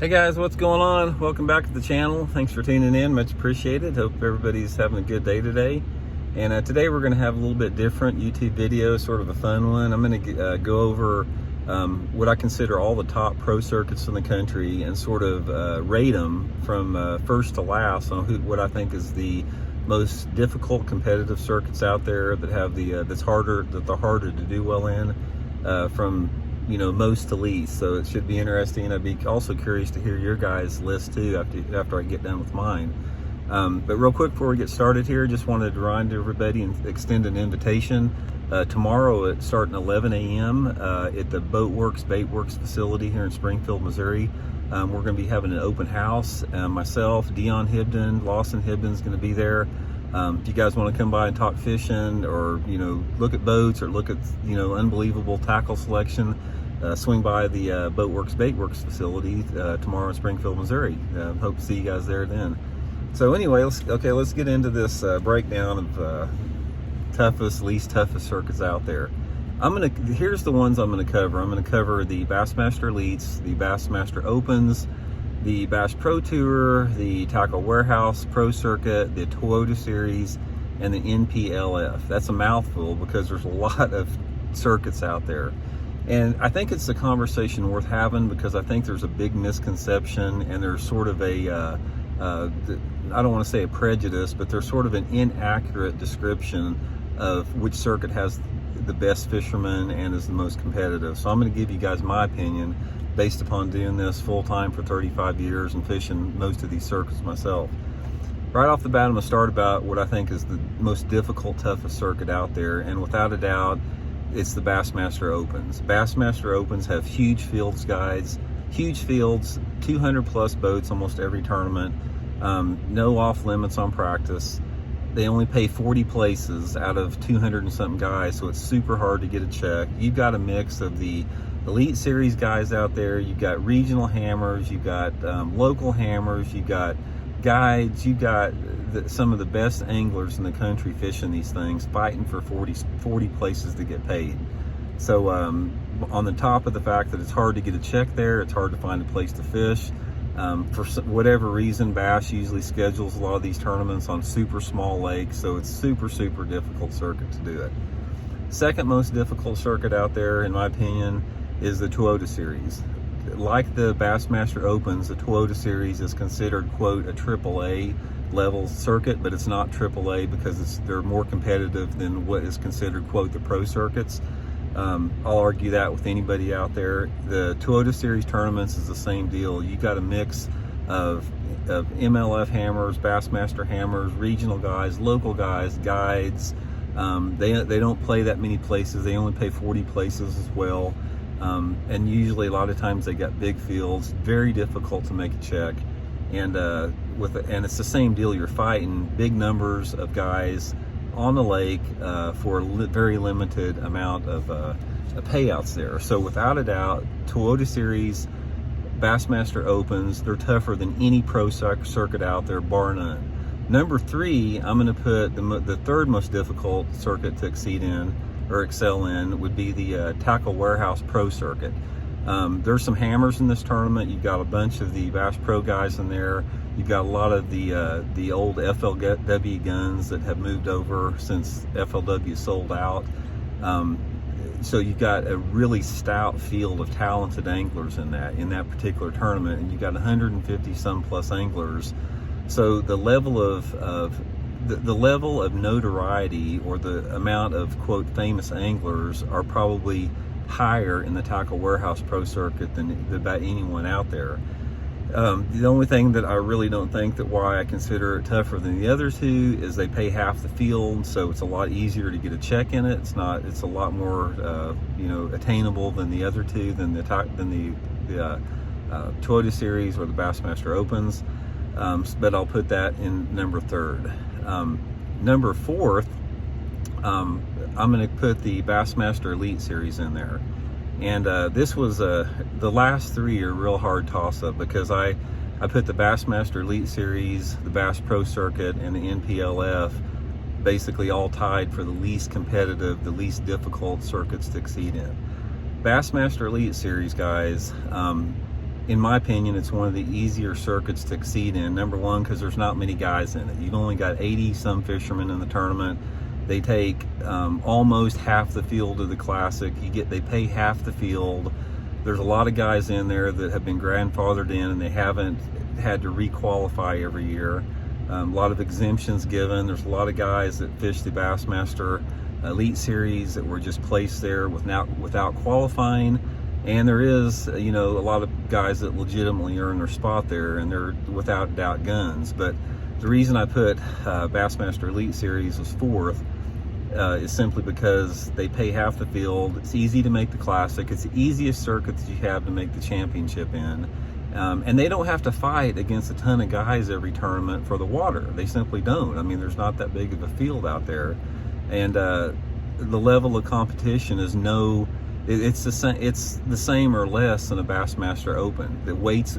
Hey guys, what's going on? Welcome back to the channel. Thanks for tuning in, much appreciated. Hope everybody's having a good day today. And today we're going to have a little bit different YouTube video, sort of a fun one. I'm going to go over what I consider all the top pro circuits in the country and sort of rate them from first to last on what I think is the most difficult competitive circuits out there that have the they're harder to do well in, from most to least. So it should be interesting. I'd be also curious to hear your guys' list too after I get done with mine. But real quick before we get started here, just wanted to remind everybody and extend an invitation. Tomorrow at starting 11 a.m. At the Baitworks facility here in Springfield, Missouri. We're going to be having an open house. Myself, Dion Hibden, Lawson Hibden's going to be there. If you guys want to come by and talk fishing, or look at boats, or look at unbelievable tackle selection, swing by the Baitworks facility tomorrow in Springfield, Missouri. Hope to see you guys there then. So anyway, let's get into this breakdown of least toughest circuits out there. Here's the ones I'm gonna cover. I'm gonna cover the Bassmaster Elites, the Bassmaster Opens, the Bass Pro Tour, the Tackle Warehouse Pro Circuit, the Toyota Series, and the NPLF. That's a mouthful because there's a lot of circuits out there. And I think it's a conversation worth having, because I think there's a big misconception, and there's sort of I don't want to say a prejudice, but there's sort of an inaccurate description of which circuit has the best fishermen and is the most competitive. So I'm going to give you guys my opinion based upon doing this full-time for 35 years and fishing most of these circuits myself. Right off the bat, I'm going to start about what I think is the most difficult, toughest circuit out there, and without a doubt, it's the Bassmaster Opens. Bassmaster Opens have huge fields, guys, huge fields, 200 plus boats almost every tournament, no off limits on practice. They only pay 40 places out of 200 and something guys, so it's super hard to get a check. You've got a mix of the Elite Series guys out there, you've got regional hammers, you've got local hammers, you've got guides, you've got some of the best anglers in the country fishing these things, fighting for 40 places to get paid. So on the top of the fact that it's hard to get a check there, it's hard to find a place to fish. For whatever reason, Bass usually schedules a lot of these tournaments on super small lakes, so it's super difficult circuit to do it. Second most difficult circuit out there, in my opinion, is the Toyota Series. Like the Bassmaster Opens, the Toyota Series is considered, quote, a AAA level circuit, but it's not AAA because they're more competitive than what is considered, quote, the pro circuits. I'll argue that with anybody out there. The Toyota Series tournaments is the same deal. You got a mix of MLF hammers, Bassmaster hammers, regional guys, local guys, guides. They don't play that many places. They only pay 40 places as well. And usually a lot of times they got big fields, very difficult to make a check. And it's the same deal. You're fighting big numbers of guys on the lake for a very limited amount of payouts there. So without a doubt, Toyota Series, Bassmaster Opens, they're tougher than any pro circuit out there, bar none. Number three, I'm going to put the third most difficult circuit to excel in would be the Tackle Warehouse Pro Circuit. There's some hammers in this tournament. You've got a bunch of the Bass Pro guys in there. You've got a lot of the old FLW guns that have moved over since FLW sold out. So you've got a really stout field of talented anglers in that particular tournament, and you've got 150 some plus anglers. So the level of notoriety, or the amount of, quote, famous anglers, are probably higher in the Tackle Warehouse Pro Circuit than about anyone out there. The only thing that I really don't think that why I consider it tougher than the other two is they pay half the field, so it's a lot easier to get a check in it. It's a lot more attainable than the other two, than the Toyota Series or the Bassmaster Opens. But I'll put that in number third. Number fourth, I'm going to put the Bassmaster Elite Series in there. And this was the last three are real hard toss-up, because I put the Bassmaster Elite Series, the Bass Pro Circuit, and the NPLF basically all tied for the least competitive, the least difficult circuits to exceed in. Bassmaster Elite Series, guys, in my opinion, it's one of the easier circuits to exceed in. Number one, because there's not many guys in it. You've only got 80-some fishermen in the tournament. They take almost half the field of the Classic. They pay half the field. There's a lot of guys in there that have been grandfathered in, and they haven't had to requalify every year. A lot of exemptions given. There's a lot of guys that fish the Bassmaster Elite Series that were just placed there without qualifying. And there is, a lot of guys that legitimately earn their spot there, and they're without doubt guns. But the reason I put Bassmaster Elite Series as fourth is simply because they pay half the field. It's easy to make the Classic. It's the easiest circuit that you have to make the championship in. And they don't have to fight against a ton of guys every tournament for the water. They simply don't. I mean, there's not that big of a field out there. And the level of competition is it's the same or less than a Bassmaster Open. The weights,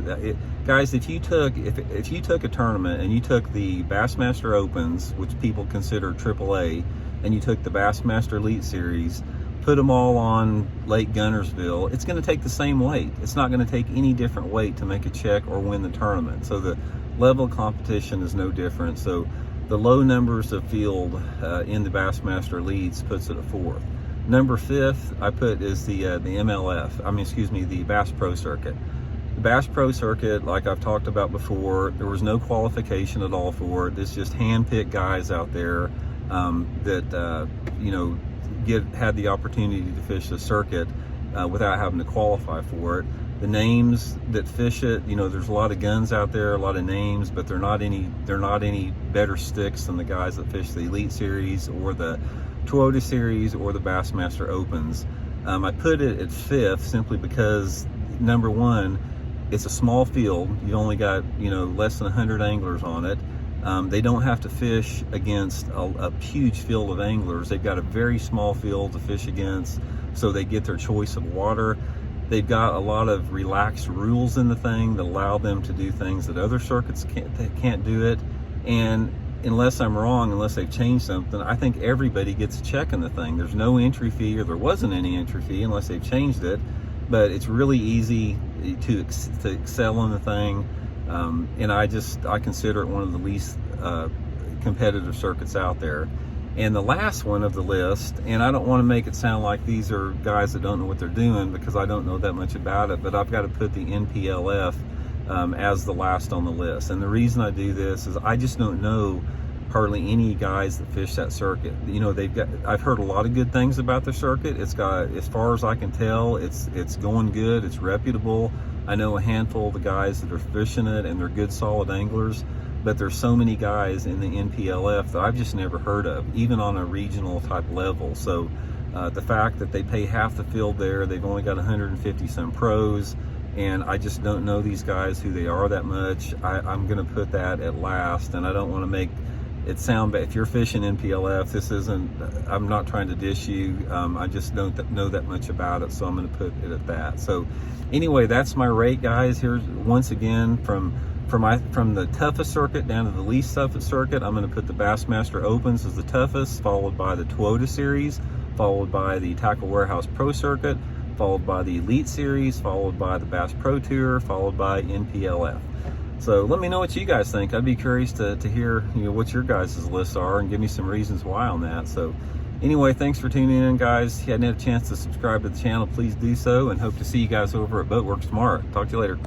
guys, if you took a tournament and you took the Bassmaster Opens, which people consider AAA, and you took the Bassmaster Elite Series, put them all on Lake Guntersville, it's going to take the same weight. It's not going to take any different weight to make a check or win the tournament. So the level of competition is no different. So the low numbers of field in the Bassmaster Elites puts it at fourth. Number fifth I put is the the Bass Pro Circuit. The Bass Pro Circuit, like I've talked about before, there was no qualification at all for it. It's just hand-picked guys out there that had the opportunity to fish the circuit without having to qualify for it. The names that fish it, there's a lot of guns out there, a lot of names, but they're not any better sticks than the guys that fish the Elite Series or the Toyota Series or the Bassmaster Opens. I put it at fifth simply because, number one, it's a small field. You've only got less than 100 anglers on it. They don't have to fish against a huge field of anglers. They've got a very small field to fish against, so they get their choice of water. They've got a lot of relaxed rules in the thing that allow them to do things that other circuits can't do it. And unless I'm wrong, unless they've changed something, I think everybody gets a check in the thing. There's no entry fee, or there wasn't any entry fee unless they've changed it. But it's really easy to excel in the thing. And I consider it one of the least competitive circuits out there. And the last one of the list, and I don't want to make it sound like these are guys that don't know what they're doing, because I don't know that much about it, but I've got to put the NPLF as the last on the list. And the reason I do this is I just don't know hardly any guys that fish that circuit. I've heard a lot of good things about the circuit. It's got, as far as I can tell, it's going good, it's reputable. I know a handful of the guys that are fishing it, and they're good, solid anglers. But there's so many guys in the NPLF that I've just never heard of, even on a regional type level. So the fact that they pay half the field there, they've only got 150 some pros, and I just don't know these guys, who they are that much. I'm gonna put that at last, and I don't wanna make it sound bad. If you're fishing NPLF, I'm not trying to dish you. I just don't know that much about it, so I'm gonna put it at that. So anyway, that's my rate, guys. Here's once again from the toughest circuit down to the least toughest circuit. I'm going to put the Bassmaster Opens as the toughest, followed by the Toyota Series, followed by the Tackle Warehouse Pro Circuit, followed by the Elite Series, followed by the Bass Pro Tour, followed by NPLF. So let me know what you guys think. I'd be curious to hear what your guys' lists are, and give me some reasons why on that. So anyway, thanks for tuning in, guys. If you hadn't had a chance to subscribe to the channel, please do so, and hope to see you guys over at Boatworks tomorrow. Talk to you later.